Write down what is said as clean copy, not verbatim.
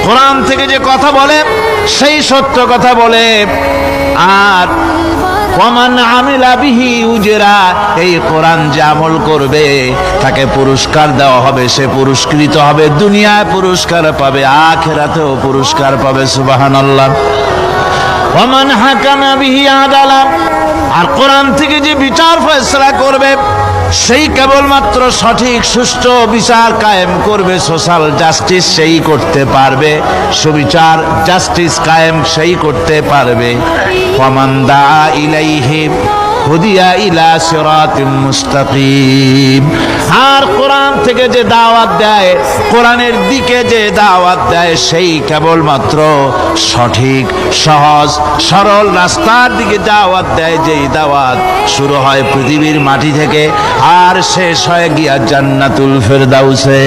কোরআন থেকে যে কথা বলে সেই সত্য কথা বলে। আর ওয়ামান আমিলা বিহি উজরা, এই কোরআন যে আমল করবে তাকে পুরস্কার দেওয়া হবে, সে পুরস্কৃত হবে, দুনিয়ায় পুরস্কার পাবে, আখিরাতেও পুরস্কার পাবে। সুবহানাল্লাহ। ওয়ামান হাকামা বিহি আদালা, আর কোরআন থেকে যে বিচার ফয়সালা করবে সেই কেবলমাত্র সঠিক সুষ্ঠু বিচার কায়েম করবে, সোশ্যাল জাস্টিস সেই করতে পারবে, সুবিচার জাস্টিস কায়েম সেই করতে পারবে। ওয়ামান দা ইলাইহি হুদিয়া ইলা সিরাতিম মুস্তাকিম, আর কোরআন থেকে যে দাওয়াত দেয়, কোরআনের দিকে যে দাওয়াত দেয় সেই কেবলমাত্র সঠিক সহজ সরল রাস্তার দিকে দাওয়াত দেয়, যেই দাওয়াত শুরু হয় পৃথিবীর মাটি থেকে আর শেষ হয় গিয়া জান্নাতুল ফেরদাউসে।